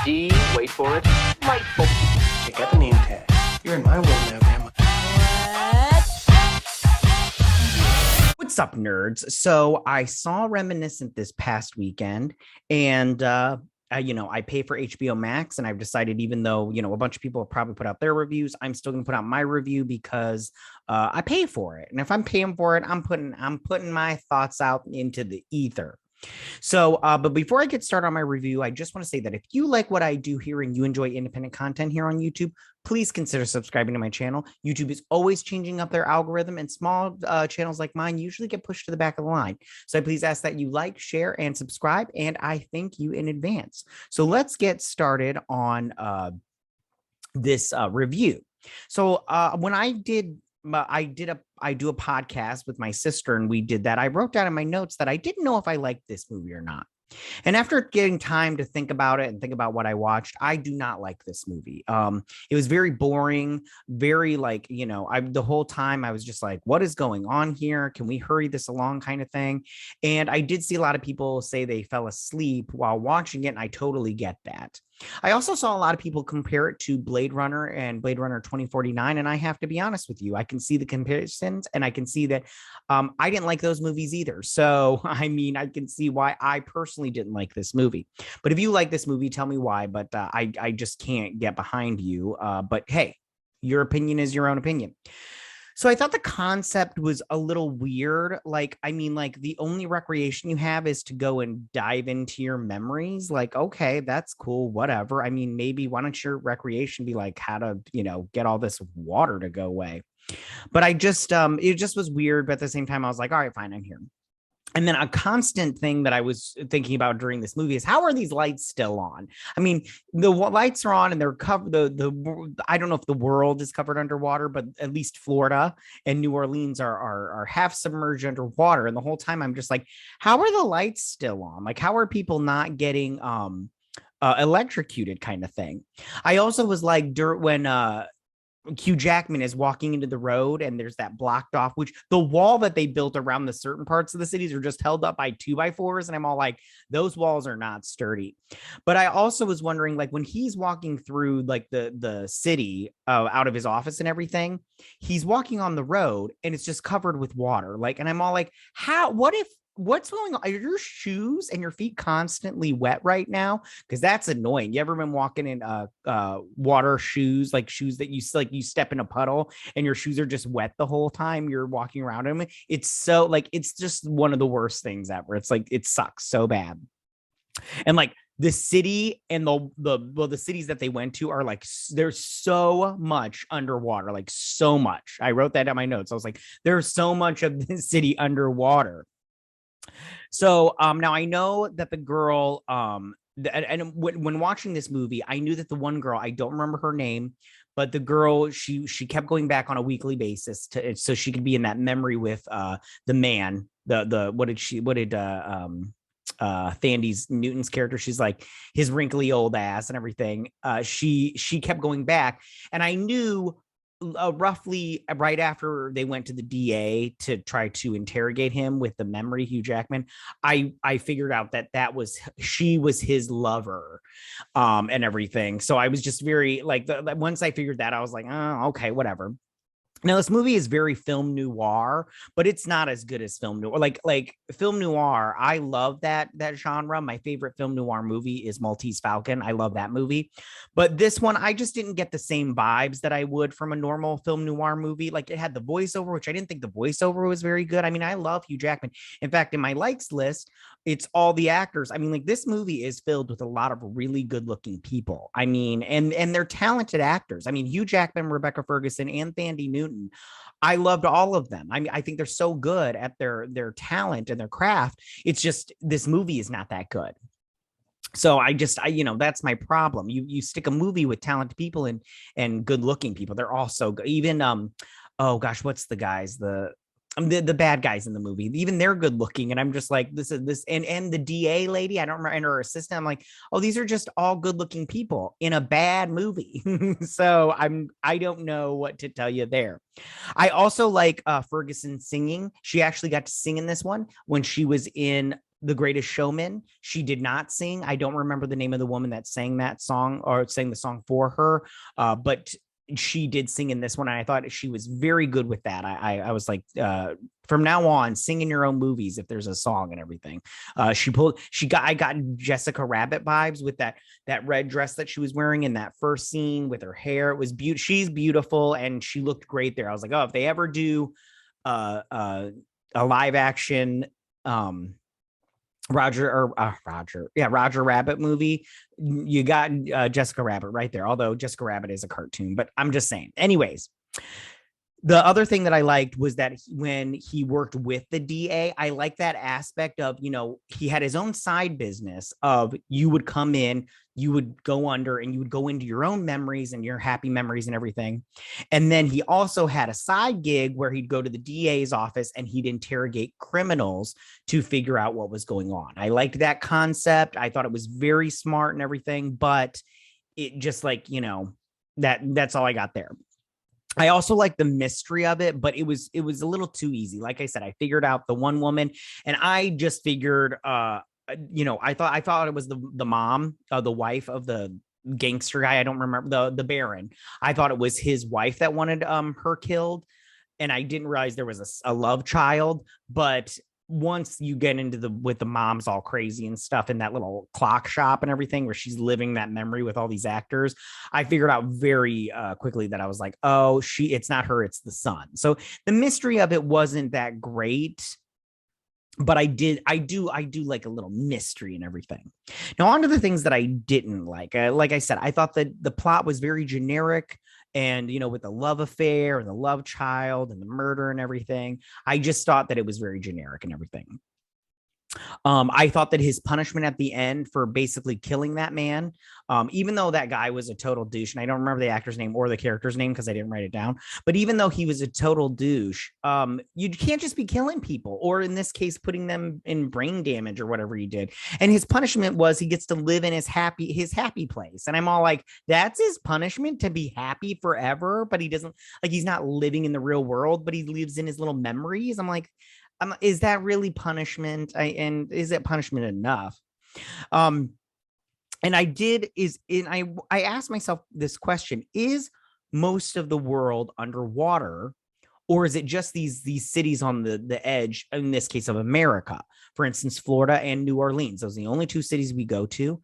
D, wait for it, delightful. Check out the name tag. You're in my world now, Grandma. What's up, nerds? So I saw Reminiscent this past weekend, and I pay for HBO Max, and I've decided, even though a bunch of people have probably put out their reviews, I'm still going to put out my review because I pay for it, and if I'm paying for it, I'm putting my thoughts out into the ether. So, but before I get started on my review, I just want to say that if you like what I do here and you enjoy independent content here on YouTube, please consider subscribing to my channel. YouTube is always changing up their algorithm, and small channels like mine usually get pushed to the back of the line. So I please ask that you like, share, and subscribe, and I thank you in advance. So let's get started on this review. So when I do a podcast with my sister, and we did that. I wrote down in my notes that I didn't know if I liked this movie or not. And after getting time to think about it and think about what I watched, I do not like this movie. It was very boring, very the whole time I was just like, what is going on here? Can we hurry this along, kind of thing? And I did see a lot of people say they fell asleep while watching it, and I totally get that. I also saw a lot of people compare it to Blade Runner and Blade Runner 2049. And I have to be honest with you, I can see the comparisons, and I can see that I didn't like those movies either. So, I mean, I can see why I personally didn't like this movie. But if you like this movie, tell me why. But I just can't get behind you. But hey, your opinion is your own opinion. So I thought the concept was a little weird. The only recreation you have is to go and dive into your memories. Like, okay, that's cool, whatever. I mean, maybe why don't your recreation be like how to, get all this water to go away? But it just was weird. But at the same time, I was like, all right, fine, I'm here. And then a constant thing that I was thinking about during this movie is, how are these lights still on? I mean, the lights are on and they're covered. I don't know if the world is covered underwater, but at least Florida and New Orleans are half submerged underwater. And the whole time I'm just like, how are the lights still on? Like, how are people not getting electrocuted, kind of thing? I also was like, when Hugh Jackman is walking into the road and there's that blocked off, which the wall that they built around the certain parts of the cities are just held up by 2x4s. And I'm all like, those walls are not sturdy. But I also was wondering, like, when he's walking through like the city out of his office and everything, he's walking on the road and it's just covered with water. Like, and I'm all like, what's going on? Are your shoes and your feet constantly wet right now? Because that's annoying. You ever been walking in water shoes, like shoes that you step in a puddle and your shoes are just wet the whole time you're walking around them? It's so it's just one of the worst things ever. It's like, it sucks so bad. And like the city and the cities that they went to are like, there's so much underwater, like so much. I wrote that down in my notes. I was like, there's so much of this city underwater. So now I know that the girl, and when watching this movie, I knew that the one girl, I don't remember her name, but the girl, she kept going back on a weekly basis so she could be in that memory with the man. What did Thandiwe Newton's character, she's like his wrinkly old ass and everything. She kept going back, and I knew roughly right after they went to the DA to try to interrogate him with the memory, Hugh Jackman, I figured out that she was his lover, and everything. So I was just very like, once I figured that, I was like, oh, okay, whatever. Now, this movie is very film noir, but it's not as good as film noir. Like film noir, I love that genre. My favorite film noir movie is Maltese Falcon. I love that movie. But this one, I just didn't get the same vibes that I would from a normal film noir movie. Like, it had the voiceover, which I didn't think the voiceover was very good. I mean, I love Hugh Jackman. In fact, in my likes list, it's all the actors. I mean, like, this movie is filled with a lot of really good looking people. I mean, and they're talented actors. I mean, Hugh Jackman, Rebecca Ferguson, and Thandie Newton. I loved all of them. I mean, I think they're so good at their talent and their craft. It's just, this movie is not that good. So that's my problem. You stick a movie with talented people and good looking people. They're all so good. Even oh gosh, what's the guys? The bad guys in the movie, even they're good looking, and I'm just like, this and the DA lady, I don't remember, and her assistant, I'm like, oh, these are just all good looking people in a bad movie. So I don't know what to tell you there. I also like Ferguson singing. She actually got to sing in this one when she was in The Greatest Showman. She did not sing. I don't remember the name of the woman that sang that song or sang the song for her, but she did sing in this one. And I thought she was very good with that. I was like, from now on, sing in your own movies if there's a song and everything. I got Jessica Rabbit vibes with that red dress that she was wearing in that first scene with her hair. It was beautiful. She's beautiful and she looked great there. I was like, oh, if they ever do a live action Roger Rabbit movie, you got Jessica Rabbit right there. Although Jessica Rabbit is a cartoon, but I'm just saying. Anyways, the other thing that I liked was that when he worked with the DA, I like that aspect of, he had his own side business of you would come in, you would go under and you would go into your own memories and your happy memories and everything. And then he also had a side gig where he'd go to the DA's office and he'd interrogate criminals to figure out what was going on. I liked that concept. I thought it was very smart and everything, but it just that's all I got there. I also like the mystery of it, but it was a little too easy. Like I said, I figured out the one woman and I just figured, I thought it was the mom, the wife of the gangster guy. I don't remember the Baron. I thought it was his wife that wanted her killed. And I didn't realize there was a love child, but once you get into with the mom's all crazy and stuff in that little clock shop and everything where she's living that memory with all these actors, I figured out very quickly that I was like, oh, it's not her, it's the son. So the mystery of it wasn't that great, but I do like a little mystery and everything. Now on to the things that I didn't like. Like I said, I thought that the plot was very generic. And, with the love affair and the love child and the murder and everything, I just thought that it was very generic and everything. I thought that his punishment at the end for basically killing that man, even though that guy was a total douche, and I don't remember the actor's name or the character's name because I didn't write it down, but even though he was a total douche, you can't just be killing people, or in this case, putting them in brain damage or whatever he did. And his punishment was he gets to live in his happy place. And I'm all like, that's his punishment, to be happy forever, but he doesn't, like, he's not living in the real world, but he lives in his little memories. I'm like, is that really punishment? And is it punishment enough? And I asked myself this question: is most of the world underwater, or is it just these cities on the edge, in this case of America, for instance, Florida and New Orleans? Those are the only two cities we go to.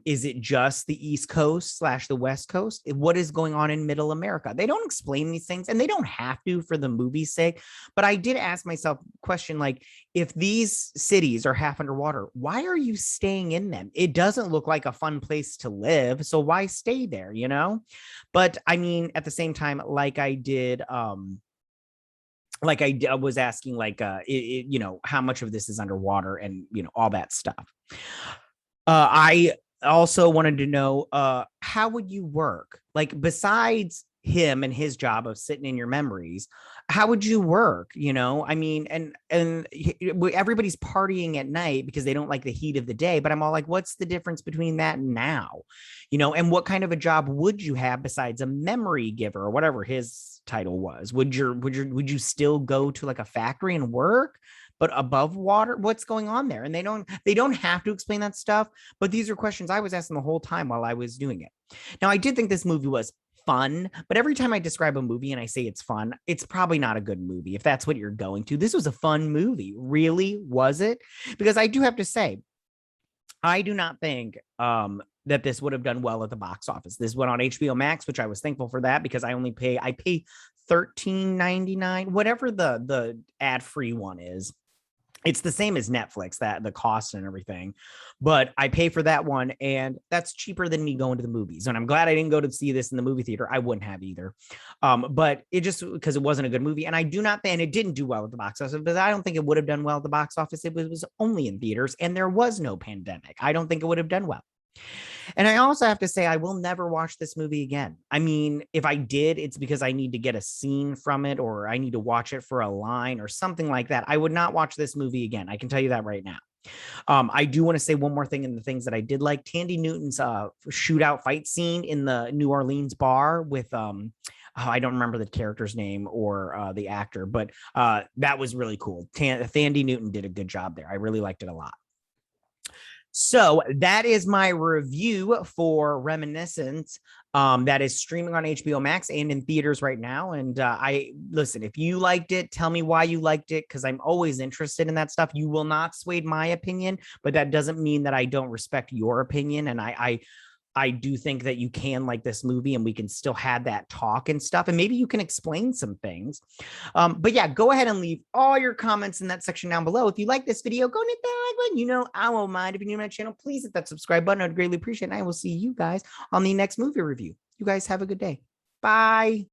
Is it just the East Coast / the West Coast? What is going on in Middle America? They don't explain these things, and they don't have to for the movie's sake. But I did ask myself a question, like, if these cities are half underwater, why are you staying in them? It doesn't look like a fun place to live, so why stay there, But I mean, at the same time, like I was asking, how much of this is underwater and, all that stuff. I also wanted to know, how would you work? Like, besides him and his job of sitting in your memories, how would you work? I mean, and everybody's partying at night because they don't like the heat of the day, but I'm all like, what's the difference between that and now? And what kind of a job would you have besides a memory giver or whatever his title was? Would you still go to like a factory and work, but above water? What's going on there? And they don't have to explain that stuff, but these are questions I was asking the whole time while I was doing it. Now, I did think this movie was fun, but every time I describe a movie and I say it's fun, it's probably not a good movie. If that's what you're going to, this was a fun movie. Really? Was it? Because I do have to say, I do not think that this would have done well at the box office. This went on HBO Max, which I was thankful for that, because I pay $13.99, whatever the ad-free one is. It's the same as Netflix, that the cost and everything, but I pay for that one, and that's cheaper than me going to the movies. And I'm glad I didn't go to see this in the movie theater. I wouldn't have either. But it just, because it wasn't a good movie, and I do not think, and it didn't do well at the box office, but I don't think it would have done well at the box office if it was only in theaters and there was no pandemic. I don't think it would have done well. And I also have to say, I will never watch this movie again. I mean, if I did, it's because I need to get a scene from it, or I need to watch it for a line or something like that. I would not watch this movie again. I can tell you that right now. I do want to say one more thing in the things that I did like. Thandie Newton's shootout fight scene in the New Orleans bar with I don't remember the character's name or the actor, but that was really cool. Thandie Newton did a good job there. I really liked it a lot. So that is my review for Reminiscence. That is streaming on HBO Max and in theaters right now. And I listen, if you liked it, tell me why you liked it, because I'm always interested in that stuff. You will not sway my opinion, but that doesn't mean that I don't respect your opinion. And I do think that you can like this movie and we can still have that talk and stuff. And maybe you can explain some things. But yeah, go ahead and leave all your comments in that section down below. If you like this video, go hit that like button. You know, I won't mind. If you're new to my channel, please hit that subscribe button. I'd greatly appreciate it. And I will see you guys on the next movie review. You guys have a good day. Bye.